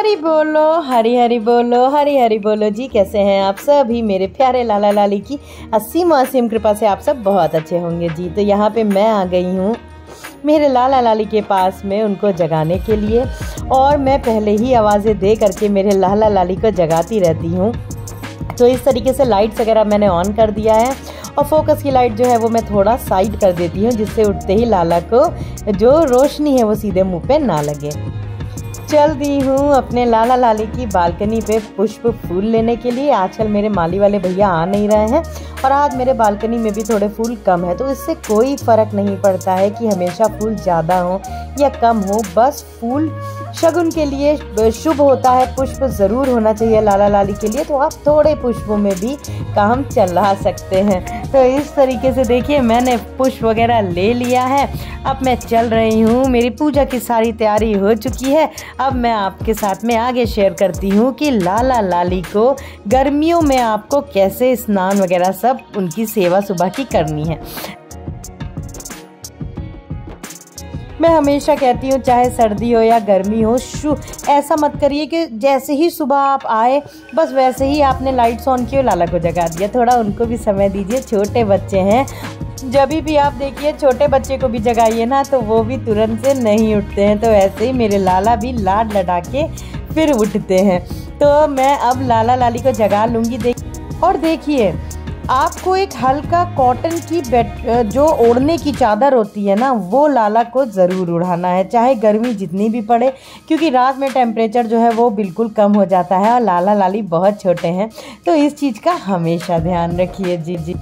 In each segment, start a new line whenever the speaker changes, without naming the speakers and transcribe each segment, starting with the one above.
हरी बोलो, हरी हरी बोलो, हरी हरी बोलो जी। कैसे हैं आप सभी मेरे प्यारे लाला लाली की असीम असीम कृपा से आप सब बहुत अच्छे होंगे जी। तो यहाँ पे मैं आ गई हूँ मेरे लाला लाली के पास में उनको जगाने के लिए, और मैं पहले ही आवाज़ें दे करके मेरे लाला लाली को जगाती रहती हूँ। तो इस तरीके से लाइट्स वगैरह मैंने ऑन कर दिया है, और फोकस की लाइट जो है वो मैं थोड़ा साइड कर देती हूँ, जिससे उठते ही लाला को जो रोशनी है वो सीधे मुंह पे ना लगे। चल दी हूँ अपने लाला लाली की बालकनी पे पुष्प फूल लेने के लिए। आजकल मेरे माली वाले भैया आ नहीं रहे हैं, और आज मेरे बालकनी में भी थोड़े फूल कम है। तो इससे कोई फ़र्क नहीं पड़ता है कि हमेशा फूल ज़्यादा हो या कम हो, बस फूल शगुन के लिए शुभ होता है। पुष्प ज़रूर होना चाहिए लाला लाली के लिए, तो आप थोड़े पुष्पों में भी काम चला सकते हैं। तो इस तरीके से देखिए मैंने पुष्प वगैरह ले लिया है। अब मैं चल रही हूँ, मेरी पूजा की सारी तैयारी हो चुकी है। अब मैं आपके साथ में आगे शेयर करती हूँ कि लाला लाली को गर्मियों में आपको कैसे स्नान वगैरह सब उनकी सेवा सुबह की करनी है। मैं हमेशा कहती हूँ चाहे सर्दी हो या गर्मी हो, ऐसा मत करिए कि जैसे ही सुबह आप आए बस वैसे ही आपने लाइट्स ऑन की और लाला को जगा दिया। थोड़ा उनको भी समय दीजिए, छोटे बच्चे हैं। जब भी आप देखिए छोटे बच्चे को भी जगाइए ना तो वो भी तुरंत से नहीं उठते हैं। तो ऐसे ही मेरे लाला भी लाड लड़ा के फिर उठते हैं। तो मैं अब लाला लाली को जगा लूँगी। और देखिए आपको एक हल्का कॉटन की जो ओढ़ने की चादर होती है ना, वो लाला को ज़रूर उड़ाना है, चाहे गर्मी जितनी भी पड़े, क्योंकि रात में टेम्परेचर जो है वो बिल्कुल कम हो जाता है, और लाला लाली बहुत छोटे हैं। तो इस चीज़ का हमेशा ध्यान रखिए जी जी।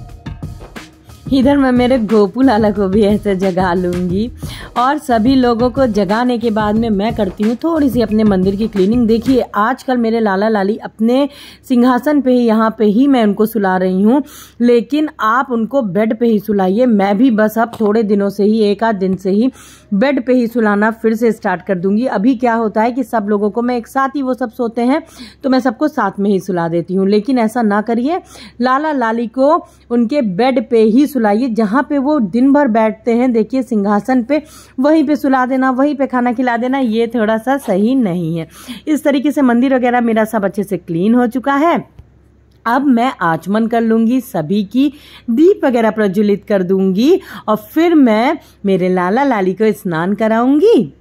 इधर मैं मेरे गोपू लाला को भी ऐसे जगा लूँगी, और सभी लोगों को जगाने के बाद में मैं करती हूँ थोड़ी सी अपने मंदिर की क्लीनिंग। देखिए आजकल मेरे लाला लाली अपने सिंहासन पे ही, यहाँ पे ही मैं उनको सुला रही हूँ, लेकिन आप उनको बेड पे ही सुलाइए। मैं भी बस अब थोड़े दिनों से ही, एक आध दिन से ही बेड पे ही सुलाना फिर से स्टार्ट कर दूंगी। अभी क्या होता है कि सब लोगों को मैं एक साथ ही, वो सब सोते हैं तो मैं सबको साथ में ही सुला देती हूँ, लेकिन ऐसा ना करिए। लाला लाली को उनके बेड पे ही सुलाइए, जहाँ पे वो दिन भर बैठते हैं, देखिए सिंहासन पे, वहीं पे सुला देना, वहीं पे खाना खिला देना, ये थोड़ा सा सही नहीं है। इस तरीके से मंदिर वगैरह मेरा सब अच्छे से क्लीन हो चुका है। अब मैं आचमन कर लूँगी, सभी की दीप वगैरह प्रज्वलित कर दूंगी, और फिर मैं मेरे लाला लाली को स्नान कराऊंगी।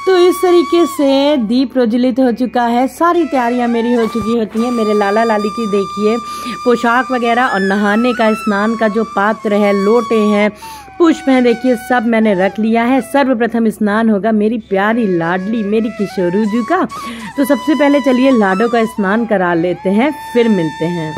तो इस तरीके से दीप प्रज्वलित हो चुका है, सारी तैयारियां मेरी हो चुकी होती हैं। मेरे लाला लाली की देखिए पोशाक वगैरह और नहाने का, स्नान का जो पात्र है, लोटे हैं, पुष्प हैं, देखिए सब मैंने रख लिया है। सर्वप्रथम स्नान होगा मेरी प्यारी लाडली मेरी किशोरू जी का। तो सबसे पहले चलिए लाडो का स्नान करा लेते हैं, फिर मिलते हैं।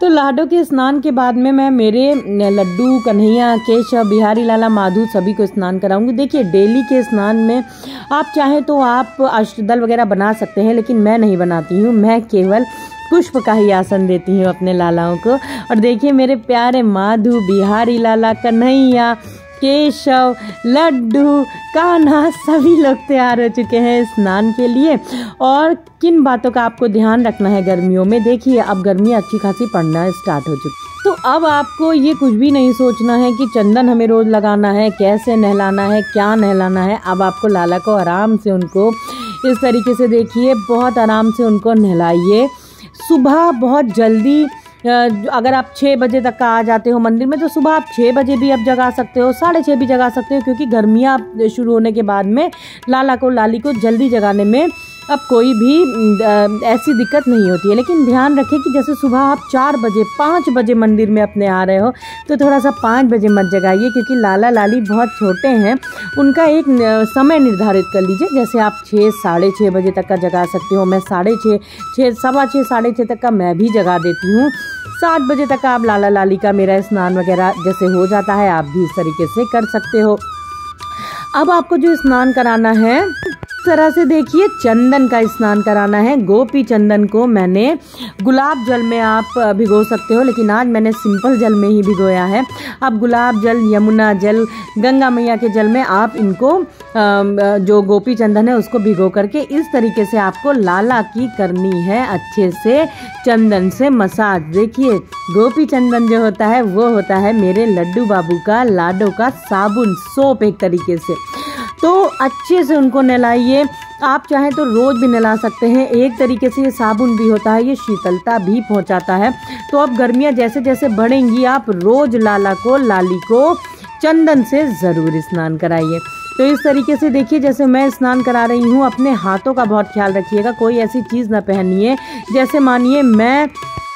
तो लाडो के स्नान के बाद में मैं मेरे लड्डू, कन्हैया, केशव, बिहारी लाला, माधु सभी को स्नान कराऊंगी। देखिए डेली के स्नान में आप चाहे तो आप अष्टदल वगैरह बना सकते हैं, लेकिन मैं नहीं बनाती हूँ। मैं केवल पुष्प का ही आसन देती हूँ अपने लालाओं को। और देखिए मेरे प्यारे माधु, बिहारी लाला, कन्हैया, केशव, लड्डू, कान्हा सभी लोग तैयार हो चुके हैं स्नान के लिए। और किन बातों का आपको ध्यान रखना है गर्मियों में, देखिए अब गर्मी अच्छी खासी पड़ना स्टार्ट हो चुकी, तो अब आपको ये कुछ भी नहीं सोचना है कि चंदन हमें रोज लगाना है, कैसे नहलाना है, क्या नहलाना है। अब आपको लाला को आराम से, उनको इस तरीके से देखिए बहुत आराम से उनको नहलाइए। सुबह बहुत जल्दी, अगर आप 6 बजे तक का आ जाते हो मंदिर में, तो सुबह आप 6 बजे भी अब जगा सकते हो, 6:30 भी जगा सकते हो, क्योंकि गर्मियाँ शुरू होने के बाद में लाला को, लाली को जल्दी जगाने में अब कोई भी ऐसी दिक्कत नहीं होती है। लेकिन ध्यान रखें कि जैसे सुबह आप 4 बजे, 5 बजे मंदिर में अपने आ रहे हो, तो थोड़ा सा 5 बजे मत जगाइए, क्योंकि लाला लाली बहुत छोटे हैं। उनका एक समय निर्धारित कर लीजिए, जैसे आप 6, 6:30 बजे तक का जगा सकते हो। मैं 6:30, 6:15, 6:30 तक का मैं भी जगा देती हूँ। 7 बजे तक आप लाला लाली का मेरा स्नान वगैरह जैसे हो जाता है, आप भी इस तरीके से कर सकते हो। अब आपको जो स्नान कराना है तरह से देखिए चंदन का स्नान कराना है। गोपी चंदन को मैंने गुलाब जल में आप भिगो सकते हो, लेकिन आज मैंने सिंपल जल में ही भिगोया है। अब गुलाब जल, यमुना जल, गंगा मैया के जल में आप इनको जो गोपी चंदन है उसको भिगो करके इस तरीके से आपको लाला की करनी है अच्छे से चंदन से मसाज। देखिए गोपी चंदन जो होता है वो होता है मेरे लड्डू बाबू का लाडो का साबुन, सोप एक तरीके से। तो अच्छे से उनको नहलाइए। आप चाहें तो रोज़ भी नहला सकते हैं। एक तरीके से ये साबुन भी होता है, ये शीतलता भी पहुंचाता है। तो अब गर्मियां जैसे जैसे बढ़ेंगी आप रोज़ लाला को, लाली को चंदन से ज़रूर स्नान कराइए। तो इस तरीके से देखिए जैसे मैं स्नान करा रही हूँ, अपने हाथों का बहुत ख्याल रखिएगा। कोई ऐसी चीज़ ना पहनिए, जैसे मानिए मैं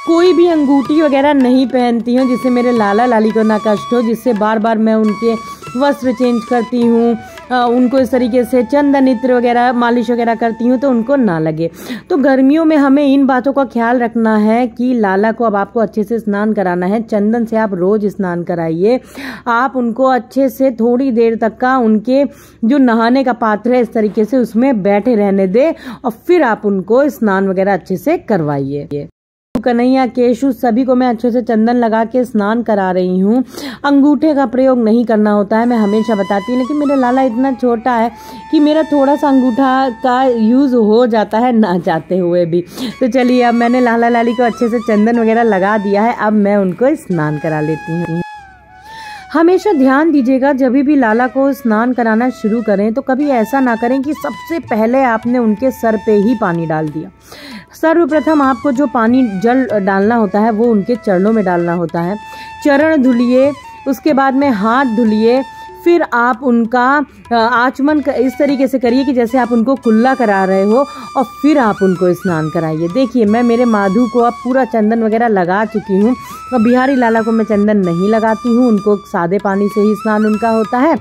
कोई भी अंगूठी वगैरह नहीं पहनती हूँ जिससे मेरे लाला लाली को ना कष्ट हो, जिससे बार बार मैं उनके वस्त्र चेंज करती हूँ, उनको इस तरीके से चंदन इत्र वगैरह मालिश वगैरह करती हूँ तो उनको ना लगे। तो गर्मियों में हमें इन बातों का ख्याल रखना है कि लाला को अब आपको अच्छे से स्नान कराना है। चंदन से आप रोज स्नान कराइए। आप उनको अच्छे से थोड़ी देर तक का उनके जो नहाने का पात्र है इस तरीके से उसमें बैठे रहने दे और फिर आप उनको स्नान वगैरह अच्छे से करवाइए। कन्हैया, केशु सभी को मैं अच्छे से चंदन लगा के स्नान करा रही हूँ। अंगूठे का प्रयोग नहीं करना होता है, मैं हमेशा बताती हूँ, लेकिन मेरा लाला इतना छोटा है कि मेरा थोड़ा सा अंगूठा का यूज़ हो जाता है ना चाहते हुए भी। तो चलिए अब मैंने लाला लाली को अच्छे से चंदन वगैरह लगा दिया है, अब मैं उनको स्नान करा लेती हूँ। हमेशा ध्यान दीजिएगा जब भी लाला को स्नान कराना शुरू करें तो कभी ऐसा ना करें कि सबसे पहले आपने उनके सर पे ही पानी डाल दिया। सर्वप्रथम आपको जो पानी जल डालना होता है वो उनके चरणों में डालना होता है। चरण धुलिए, उसके बाद में हाथ धुलिए, फिर आप उनका आचमन इस तरीके से करिए कि जैसे आप उनको कुल्ला करा रहे हो और फिर आप उनको स्नान कराइए। देखिए मैं मेरे माधु को अब पूरा चंदन वगैरह लगा चुकी हूँ और बिहारी लाला को मैं चंदन नहीं लगाती हूँ, उनको सादे पानी से ही स्नान उनका होता है।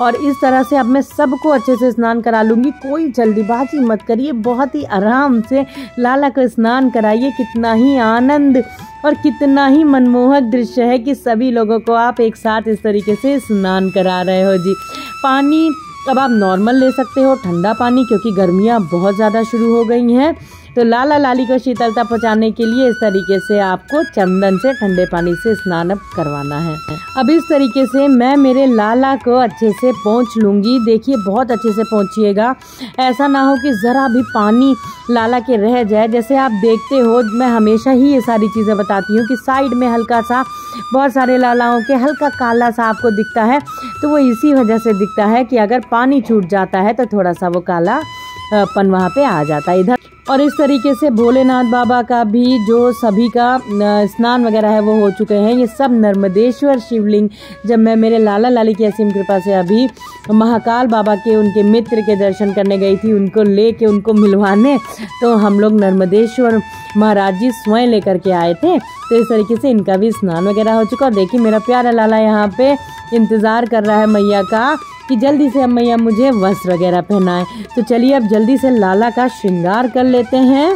और इस तरह से अब मैं सबको अच्छे से स्नान करा लूँगी। कोई जल्दीबाजी मत करिए, बहुत ही आराम से लाला को स्नान कराइए। कितना ही आनंद और कितना ही मनमोहक दृश्य है कि सभी लोगों को आप एक साथ इस तरीके से स्नान करा रहे हो जी। पानी अब आप नॉर्मल ले सकते हो, ठंडा पानी, क्योंकि गर्मियाँ बहुत ज़्यादा शुरू हो गई हैं। तो लाला लाली को शीतलता पहुँचाने के लिए इस तरीके से आपको चंदन से ठंडे पानी से स्नान अब करवाना है। अब इस तरीके से मैं मेरे लाला को अच्छे से पोंछ लूँगी। देखिए बहुत अच्छे से पोंछिएगा, ऐसा ना हो कि ज़रा भी पानी लाला के रह जाए। जैसे आप देखते हो मैं हमेशा ही ये सारी चीज़ें बताती हूँ कि साइड में हल्का सा बहुत सारे लालाओं के हल्का काला सा आपको दिखता है, तो वो इसी वजह से दिखता है कि अगर पानी छूट जाता है तो थोड़ा सा वो काला पन वहाँ पे आ जाता है इधर। और इस तरीके से भोलेनाथ बाबा का भी जो सभी का स्नान वगैरह है वो हो चुके हैं। ये सब नर्मदेश्वर शिवलिंग, जब मैं मेरे लाला लाली की असीम कृपा से अभी महाकाल बाबा के उनके मित्र के दर्शन करने गई थी, उनको लेके उनको मिलवाने, तो हम लोग नर्मदेश्वर महाराज जी स्वयं लेकर के आए थे। तो इस तरीके से इनका भी स्नान वगैरह हो चुका। और देखिए मेरा प्यारा लाला यहाँ पे इंतज़ार कर रहा है मैया का कि जल्दी से अब मैया मुझे वस्त्र वगैरह पहनाए। तो चलिए अब जल्दी से लाला का श्रृंगार कर लेते हैं।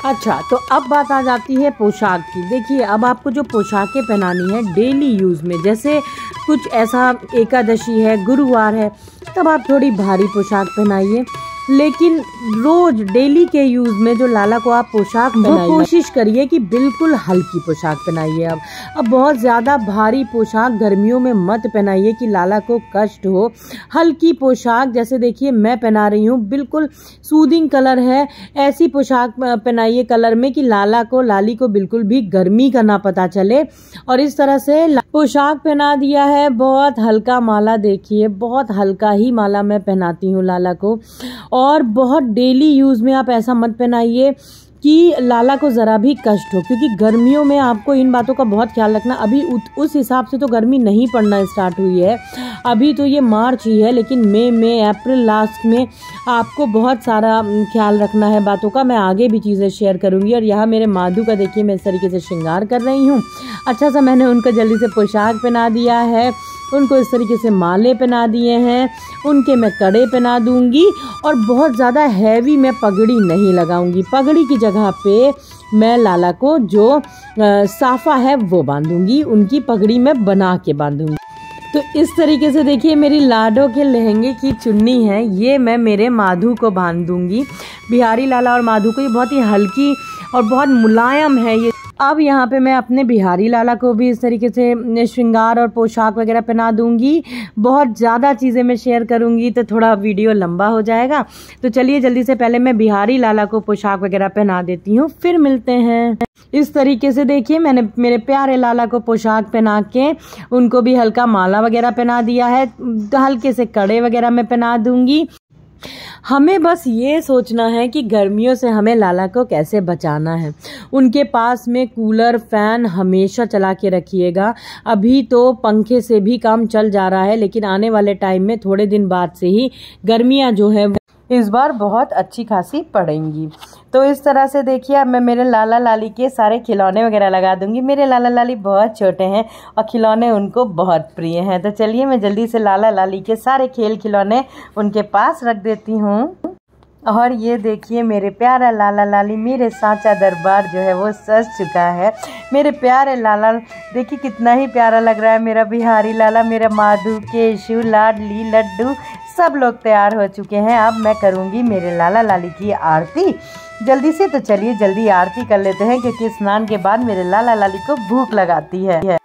अच्छा, तो अब बात आ जाती है पोशाक की। देखिए अब आपको जो पोशाकें पहनानी है डेली यूज़ में, जैसे कुछ ऐसा एकादशी है, गुरुवार है, तब आप थोड़ी भारी पोशाक पहनाइए। लेकिन रोज डेली के यूज में जो लाला को आप पोशाक पहनाइए, कोशिश करिए कि बिल्कुल हल्की पोशाक पहनाइए। अब बहुत ज़्यादा भारी पोशाक गर्मियों में मत पहनाइए कि लाला को कष्ट हो। हल्की पोशाक, जैसे देखिए मैं पहना रही हूँ, बिल्कुल सूदिंग कलर है, ऐसी पोशाक पहनाइए कलर में कि लाला को, लाली को बिल्कुल भी गर्मी का ना पता चले। और इस तरह से पोशाक पहना दिया है। बहुत हल्का माला, देखिए बहुत हल्का ही माला मैं पहनाती हूँ लाला को। और बहुत डेली यूज़ में आप ऐसा मत पहनाइए कि लाला को ज़रा भी कष्ट हो, क्योंकि गर्मियों में आपको इन बातों का बहुत ख्याल रखना। अभी उस हिसाब से तो गर्मी नहीं पड़ना स्टार्ट हुई है, अभी तो ये मार्च ही है, लेकिन मई में, अप्रैल लास्ट में आपको बहुत सारा ख्याल रखना है बातों का। मैं आगे भी चीज़ें शेयर करूँगी। और यहाँ मेरे माधु का देखिए मैं इस तरीके से श्रृंगार कर रही हूँ। अच्छा सा मैंने उनको जल्दी से पोशाक पहना दिया है, उनको इस तरीके से माले पहना दिए हैं, उनके मैं कड़े पहना दूंगी। और बहुत ज़्यादा हैवी मैं पगड़ी नहीं लगाऊंगी, पगड़ी की जगह पे मैं लाला को जो साफा है वो बांधूंगी, उनकी पगड़ी मैं बना के बांधूंगी। तो इस तरीके से देखिए मेरी लाडो के लहंगे की चुन्नी है, ये मैं मेरे माधु को बांध दूंगी। बिहारी लाला और माधु को ये बहुत ही हल्की और बहुत मुलायम है ये। अब यहाँ पे मैं अपने बिहारी लाला को भी इस तरीके से श्रृंगार और पोशाक वगैरह पहना दूंगी। बहुत ज़्यादा चीज़ें मैं शेयर करूंगी तो थोड़ा वीडियो लंबा हो जाएगा, तो चलिए जल्दी से पहले मैं बिहारी लाला को पोशाक वगैरह पहना देती हूँ, फिर मिलते हैं। इस तरीके से देखिए मैंने मेरे प्यारे लाला को पोशाक पहना के उनको भी हल्का माला वगैरह पहना दिया है, हल्के से कड़े वगैरह मैं पहना दूंगी। हमें बस ये सोचना है कि गर्मियों से हमें लाला को कैसे बचाना है। उनके पास में कूलर फैन हमेशा चला के रखिएगा। अभी तो पंखे से भी काम चल जा रहा है, लेकिन आने वाले टाइम में थोड़े दिन बाद से ही गर्मियां जो है इस बार बहुत अच्छी खासी पड़ेंगी। तो इस तरह से देखिए अब मैं मेरे लाला लाली के सारे खिलौने वगैरह लगा दूंगी। मेरे लाला लाली बहुत छोटे हैं और खिलौने उनको बहुत प्रिय हैं, तो चलिए मैं जल्दी से लाला लाली के सारे खेल खिलौने उनके पास रख देती हूँ। और ये देखिए मेरे प्यारा लाला लाली मेरे सांचा दरबार जो है वो सज चुका है। मेरे प्यारे लाला देखिए कितना ही प्यारा लग रहा है। मेरा बिहारी लाला, मेरा माधु, केशु, लाडली, लड्डू सब लोग तैयार हो चुके हैं। अब मैं करूँगी मेरे लाला लाली की आरती जल्दी से। तो चलिए जल्दी आरती कर लेते हैं, क्योंकि स्नान के बाद मेरे लाला लाली को भूख लगाती है।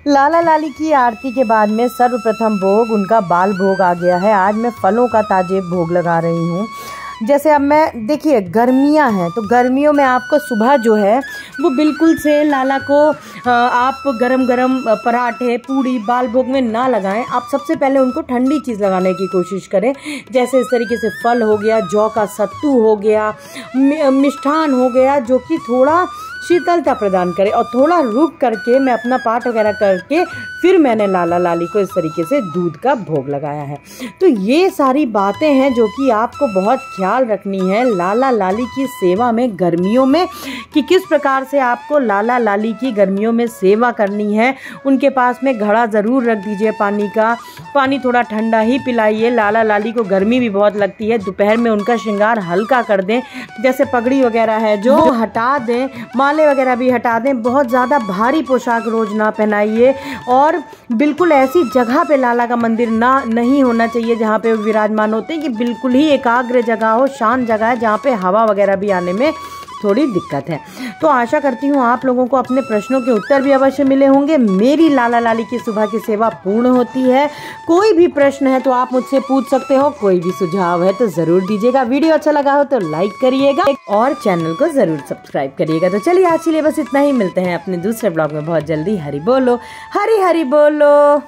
लाला लाली की आरती के बाद में सर्वप्रथम भोग उनका बाल भोग आ गया है। आज मैं फलों का ताजे भोग लगा रही हूँ। जैसे अब मैं देखिए गर्मियाँ हैं, तो गर्मियों में आपको सुबह जो है वो बिल्कुल से लाला को आप गरम गरम पराठे पूड़ी बाल भोग में ना लगाएं। आप सबसे पहले उनको ठंडी चीज़ लगाने की कोशिश करें। जैसे इस तरीके से फल हो गया, जौ का सत्तू हो गया, मिष्ठान हो गया, जो कि थोड़ा शीतलता प्रदान करे। और थोड़ा रुक करके मैं अपना पाठ वगैरह करके फिर मैंने लाला लाली को इस तरीके से दूध का भोग लगाया है। तो ये सारी बातें हैं जो कि आपको बहुत ख्याल रखनी है लाला लाली की सेवा में गर्मियों में, कि किस प्रकार से आपको लाला लाली की गर्मियों में सेवा करनी है। उनके पास में घड़ा ज़रूर रख दीजिए पानी का, पानी थोड़ा ठंडा ही पिलाइए। लाला लाली को गर्मी भी बहुत लगती है। दोपहर में उनका श्रृंगार हल्का कर दें, जैसे पगड़ी वगैरह है जो हटा दें, माले वगैरह भी हटा दें। बहुत ज़्यादा भारी पोशाक रोज ना पहनाइए। और बिल्कुल ऐसी जगह पे लाला का मंदिर नहीं होना चाहिए जहाँ पे विराजमान होते हैं, कि बिल्कुल ही एकाग्र जगह हो, शांत जगह है जहाँ पे हवा वगैरह भी आने में थोड़ी दिक्कत है। तो आशा करती हूँ आप लोगों को अपने प्रश्नों के उत्तर भी अवश्य मिले होंगे। मेरी लाला लाली की सुबह की सेवा पूर्ण होती है। कोई भी प्रश्न है तो आप मुझसे पूछ सकते हो, कोई भी सुझाव है तो ज़रूर दीजिएगा। वीडियो अच्छा लगा हो तो लाइक करिएगा और चैनल को ज़रूर सब्सक्राइब करिएगा। तो चलिए आज के लिए बस इतना ही, मिलते हैं अपने दूसरे ब्लॉग में बहुत जल्दी। हरि बोलो, हरि हरि बोलो।